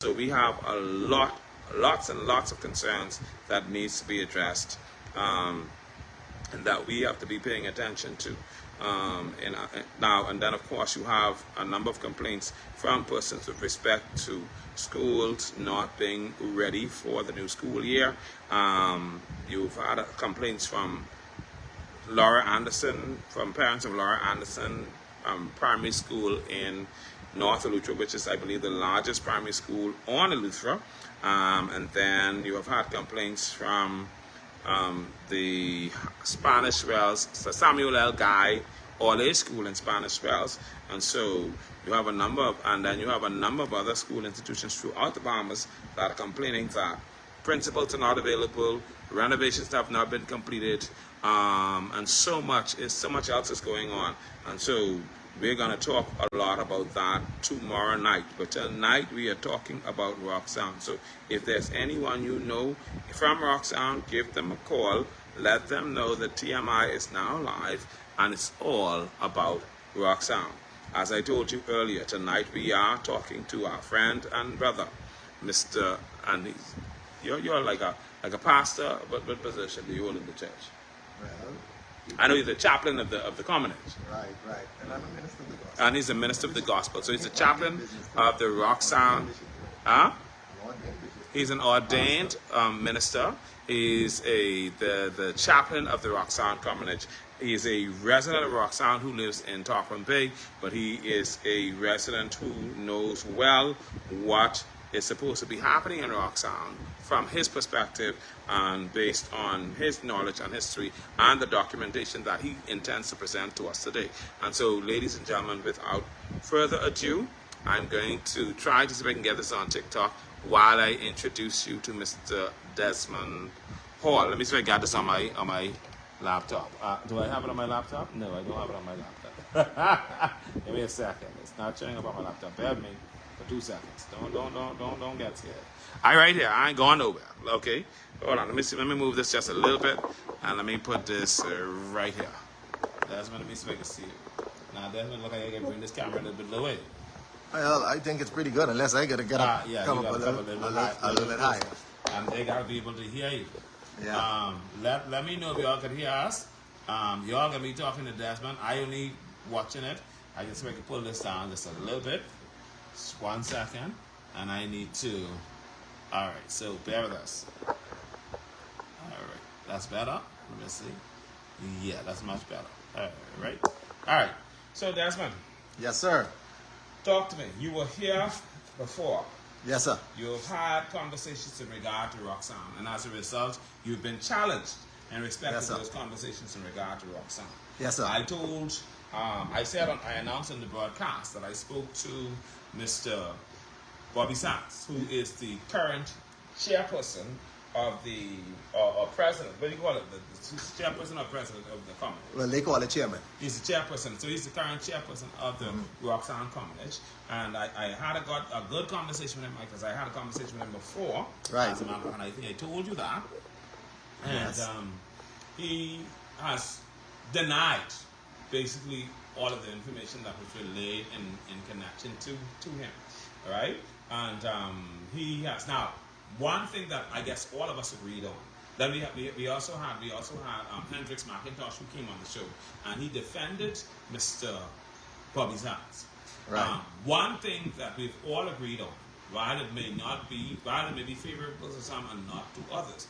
So we have lots and lots of concerns that needs to be addressed, and that we have to be paying attention to. Now and then, of course, you have a number of complaints from persons with respect to schools not being ready for the new school year. You've had complaints from Laura Anderson, from parents of Laura Anderson primary school in North Eleuthera, which is, I believe, the largest primary school on Eleuthera. And then you have had complaints from the Spanish Wells, Samuel L. Guy All-Age School in Spanish Wells. And so you have a number of, and then you have a number of other school institutions throughout the Bahamas that are complaining that principals are not available, renovations have not been completed, and so much else is going on. And so we're going to talk a lot about that tomorrow night. But tonight we are talking about Rock Sound. So if there's anyone you know from Rock Sound, give them a call. Let them know that TMI is now live and it's all about Rock Sound. As I told you earlier, tonight we are talking to our friend and brother, Mr. And you're like a pastor, but what position do you hold in the church? Well, I know he's the chaplain of the Commonage. Right. And I'm a minister of the gospel. And he's a minister of the gospel. So he's the chaplain of the Rock Sound. Huh? He's an ordained minister. He's the chaplain of the Rock Sound Commonage. He's a resident of Rock Sound who lives in Tarpon Bay, but he is a resident who knows well what is supposed to be happening in Rock Sound from his perspective and based on his knowledge and history and the documentation that he intends to present to us today. And so, ladies and gentlemen, without further ado, I'm going to try to see if I can get this on TikTok while I introduce you to Mr. Desmond Paul. Let me see if I got this on my laptop. Do I have it on my laptop? No, I don't have it on my laptop. Give me a second. It's not showing up on my laptop. Bear with me for 2 seconds. Don't get scared. All right, here. I ain't going nowhere. Okay. Hold on. Let me see. Let me move this just a little bit, and let me put this right here. Desmond, let me see if I can see you. Now, Desmond, look like I can bring this camera a little bit lower. Well, I think it's pretty good unless I gotta get up, Yeah, come you up gotta a come little bit higher. And they gotta be able to hear you. Yeah. Let me know if y'all can hear us. Y'all gonna be talking to Desmond. I only watching it. I can see if I can pull this down just a little bit. Just 1 second, and I need to. All right, so bear with us. All right, that's better. Let me see. Yeah, that's much better. All right. So Desmond, Yes, sir. talk to me. You were here before. Yes, sir. You've had conversations in regard to Rock Sound, and as a result, you've been challenged in respect Yes, to sir. those conversations in regard to Rock Sound. Yes, sir. I announced in the broadcast that I spoke to Mr. Bobby Sands, who is the current chairperson of the president. What do you call it? The chairperson or president of the Commonage. Well, they call it chairman. He's the chairperson, so he's the current chairperson of the Rock Sound Commonage. And I had a good conversation with him because I had a conversation with him before. Right. As a matter of fact, and I think I told you that. And Yes. he has denied basically all of the information that was relayed in connection to him. All right? And he has now one thing that I guess all of us agreed on. Then we also had Hendrix McIntosh, who came on the show, and he defended Mr. Bobby Sands. Right. One thing that we've all agreed on, while it may be favorable to some and not to others,